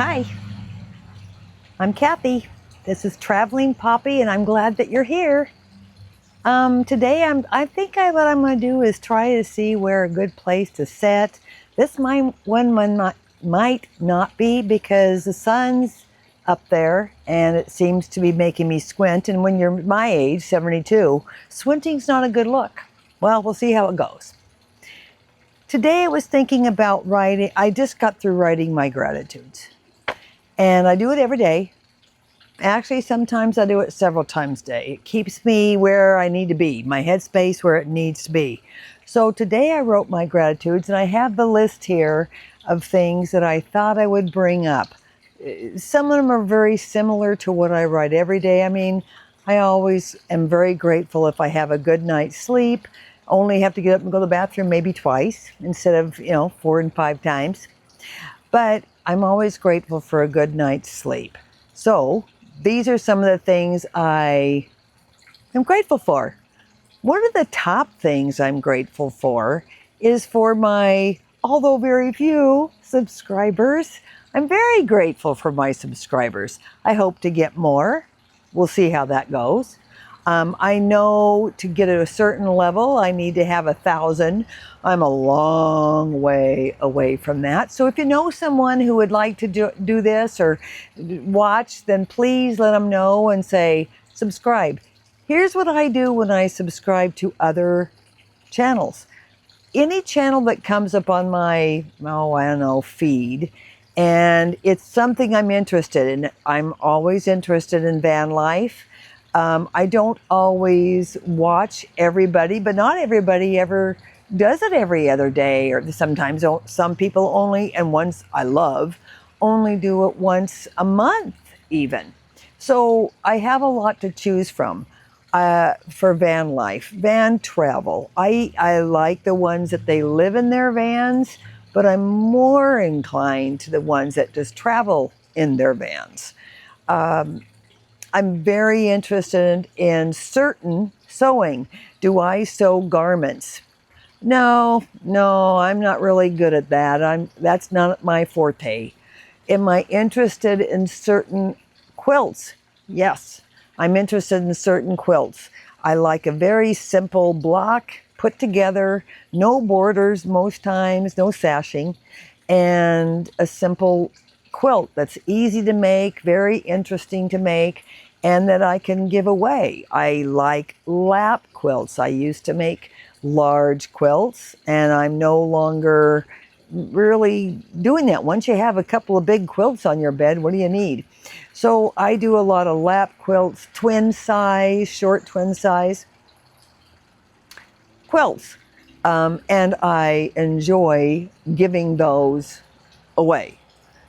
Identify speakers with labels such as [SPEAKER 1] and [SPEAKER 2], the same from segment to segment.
[SPEAKER 1] Hi, I'm Kathy. This is Traveling Poppy, and I'm glad that you're here. Today, what I'm going to do is try to see where a good place to set. This might not be because the sun's up there and it seems to be making me squint. And when you're my age, 72, squinting's not a good look. Well, we'll see how it goes. Today, I was thinking about writing. I just got through writing my gratitudes, and I do it every day. Actually, sometimes I do it several times a day. It keeps me where I need to be, my headspace where it needs to be. So today I wrote my gratitudes, and I have the list here of things that I thought I would bring up. Some of them are very similar to what I write every day. I mean, I always am very grateful if I have a good night's sleep. Only have to get up and go to the bathroom maybe twice instead of, 4 and 5 times. But I'm always grateful for a good night's sleep. So these are some of the things I am grateful for. One of the top things I'm grateful for is for my, although very few, subscribers. I'm very grateful for my subscribers. I hope to get more. We'll see how that goes. I know to get at a certain level, I need to have 1,000. I'm a long way away from that. So if you know someone who would like to do this or watch, then please let them know and say, subscribe. Here's what I do when I subscribe to other channels. Any channel that comes up on my, feed, and it's something I'm interested in. I'm always interested in van life. I don't always watch everybody, but not everybody ever does it every other day, or sometimes some people only, and ones I love, only do it once a month even. So I have a lot to choose from for van life, van travel. I like the ones that they live in their vans, but I'm more inclined to the ones that just travel in their vans. I'm very interested in certain sewing. Do I sew garments? No, I'm not really good at that. That's not my forte. Am I interested in certain quilts? Yes, I'm interested in certain quilts. I like a very simple block put together, no borders most times, no sashing, and a simple quilt that's easy to make, very interesting to make, and that I can give away. I like lap quilts. I used to make large quilts, and I'm no longer really doing that. Once you have a couple of big quilts on your bed, what do you need? So I do a lot of lap quilts, twin size, short twin size quilts. And I enjoy giving those away.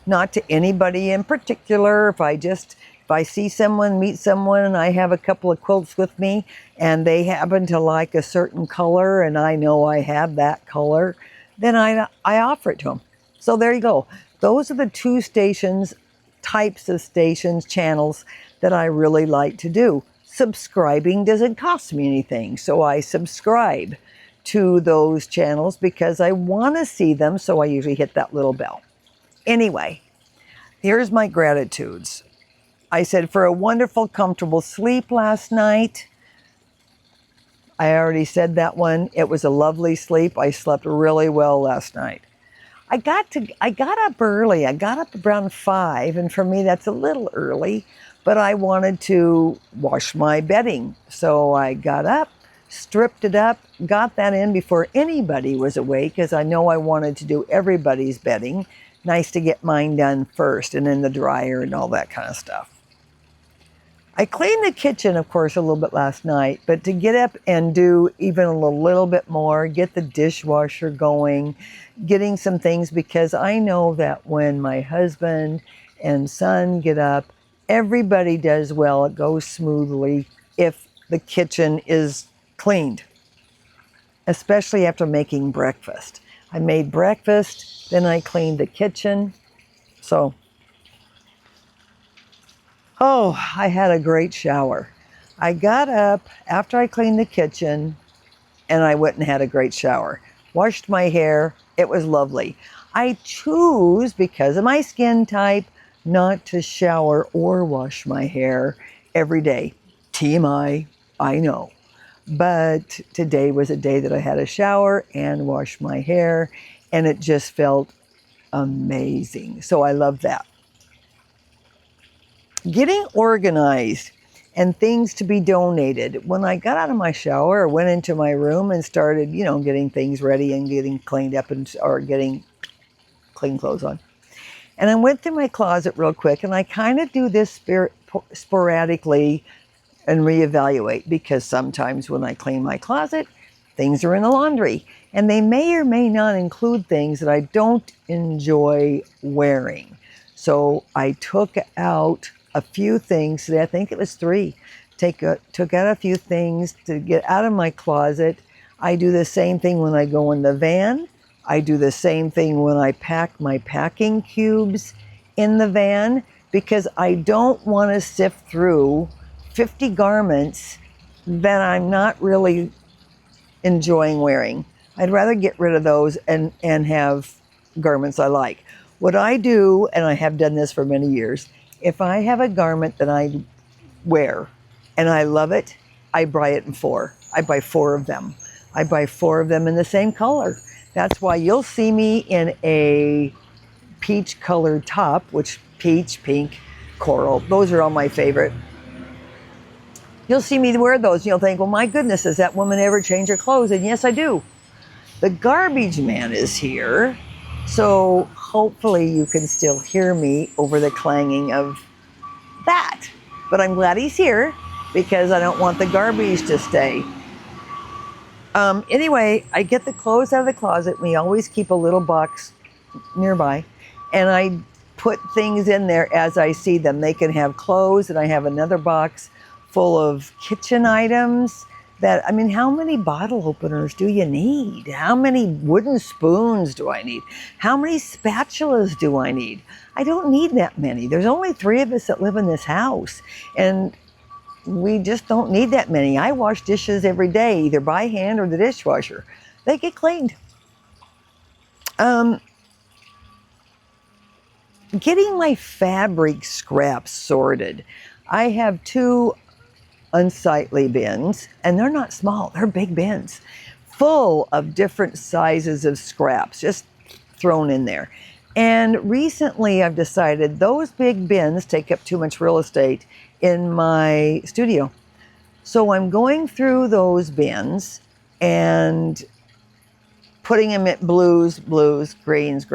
[SPEAKER 1] Not to anybody in particular. If I see someone, meet someone, and I have a couple of quilts with me, and they happen to like a certain color, and I know I have that color, then I offer it to them. So there you go. Those are the two types of stations, channels that I really like to do. Subscribing doesn't cost me anything, so I subscribe to those channels because I want to see them, so I usually hit that little bell. Anyway, here's my gratitudes. I said for a wonderful, comfortable sleep last night. I already said that one. It was a lovely sleep. I slept really well last night. I got up early. I got up around 5, and for me that's a little early, but I wanted to wash my bedding. So I got up, stripped it up, got that in before anybody was awake, because I know I wanted to do everybody's bedding. Nice to get mine done first and in the dryer and all that kind of stuff. I cleaned the kitchen, of course, a little bit last night, but to get up and do even a little bit more, get the dishwasher going, getting some things, because I know that when my husband and son get up, everybody does well. It goes smoothly if the kitchen is cleaned, especially after making breakfast. I made breakfast, then I cleaned the kitchen. So, I had a great shower. I got up after I cleaned the kitchen, and I went and had a great shower. Washed my hair. It was lovely. I choose, because of my skin type, not to shower or wash my hair every day. TMI, I know. But today was a day that I had a shower and washed my hair, and it just felt amazing. So I love that. Getting organized and things to be donated. When I got out of my shower, I went into my room and started, getting things ready and getting cleaned up or getting clean clothes on. And I went through my closet real quick, and I kind of do this sporadically and reevaluate, because sometimes when I clean my closet, things are in the laundry, and they may or may not include things that I don't enjoy wearing. So I took out a few things today. I think it was 3. Took out a few things to get out of my closet. I do the same thing when I go in the van. I do the same thing when I pack my packing cubes in the van, because I don't want to sift through 50 garments that I'm not really enjoying wearing. I'd rather get rid of those and have garments I like. What I do, and I have done this for many years, if I have a garment that I wear and I love it, I buy it in 4. I buy 4 of them. I buy 4 of them in the same color. That's why you'll see me in a peach colored top, which peach, pink, coral, those are all my favorite. You'll see me wear those. You'll think, well, my goodness, does that woman ever change her clothes? And yes, I do. The garbage man is here, so hopefully you can still hear me over the clanging of that. But I'm glad he's here, because I don't want the garbage to stay. Anyway, I get the clothes out of the closet. We always keep a little box nearby, and I put things in there as I see them. They can have clothes, and I have another box full of kitchen items. How many bottle openers do you need? How many wooden spoons do I need? How many spatulas do I need? I don't need that many. There's only 3 of us that live in this house, and we just don't need that many. I wash dishes every day, either by hand or the dishwasher. They get cleaned. Getting my fabric scraps sorted. I have 2 unsightly bins, and they're not small, they're big bins, full of different sizes of scraps just thrown in there. And recently I've decided those big bins take up too much real estate in my studio. So I'm going through those bins and putting them at blues, greens,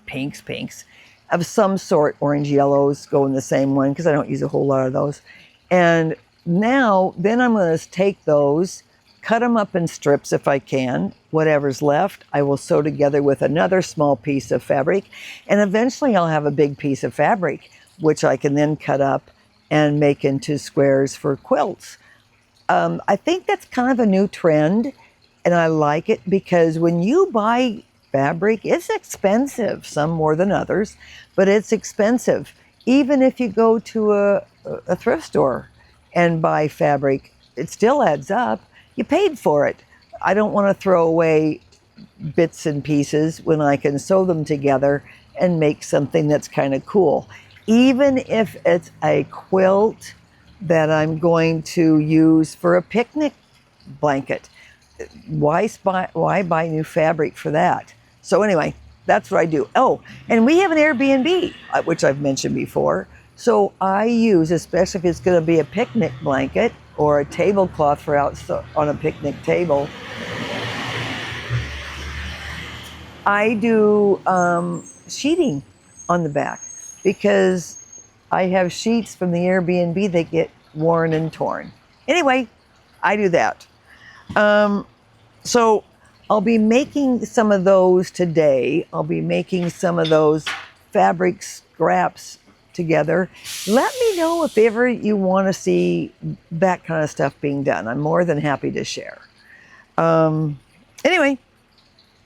[SPEAKER 1] pinks of some sort. Orange, yellows go in the same one, because I don't use a whole lot of those. And then I'm going to take those, cut them up in strips if I can. Whatever's left, I will sew together with another small piece of fabric. And eventually I'll have a big piece of fabric, which I can then cut up and make into squares for quilts. I think that's kind of a new trend, and I like it, because when you buy fabric, it's expensive, some more than others, but it's expensive. Even if you go to a thrift store and buy fabric, it still adds up. You paid for it. I don't want to throw away bits and pieces when I can sew them together and make something that's kind of cool. Even if it's a quilt that I'm going to use for a picnic blanket, why buy new fabric for that? So anyway, that's what I do. Oh, and we have an Airbnb, which I've mentioned before. So I use, especially if it's going to be a picnic blanket or a tablecloth for out on a picnic table, I do sheeting on the back, because I have sheets from the Airbnb that get worn and torn. Anyway, I do that. So I'll be making some of those today. I'll be making some of those fabric scraps together. Let me know if ever you want to see that kind of stuff being done. I'm more than happy to share. Anyway,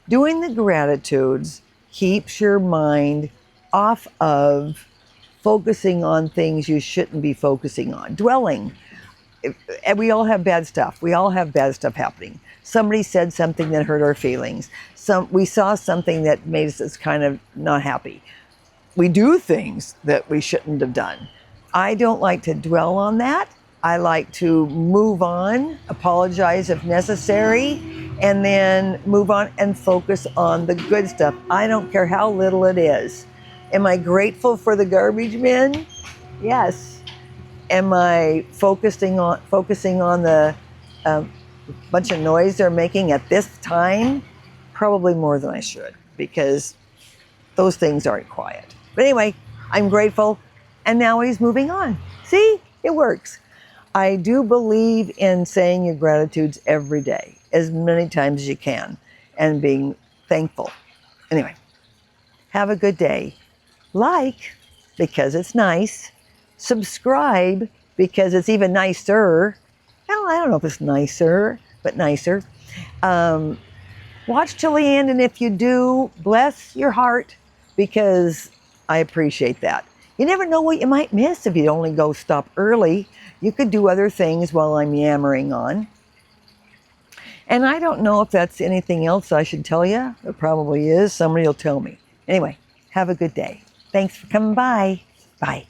[SPEAKER 1] doing the gratitudes keeps your mind off of focusing on things you shouldn't be focusing on. Dwelling. And we all have bad stuff. We all have bad stuff happening. Somebody said something that hurt our feelings. We saw something that made us kind of not happy. we do things that we shouldn't have done. I don't like to dwell on that. I like to move on, apologize if necessary, and then move on and focus on the good stuff. I don't care how little it is. Am I grateful for the garbage men? Yes. Am I focusing on the bunch of noise they're making at this time? Probably more than I should, because those things aren't quiet. But anyway, I'm grateful, and now he's moving on. See, it works. I do believe in saying your gratitudes every day, as many times as you can, and being thankful. Anyway, have a good day. Like, because it's nice. Subscribe, because it's even nicer. Well, I don't know if it's nicer, but nicer. Watch till the end, and if you do, bless your heart, because I appreciate that. You never know what you might miss if you only go stop early. You could do other things while I'm yammering on. And I don't know if that's anything else I should tell you. It probably is. Somebody will tell me. Anyway, have a good day. Thanks for coming by. Bye.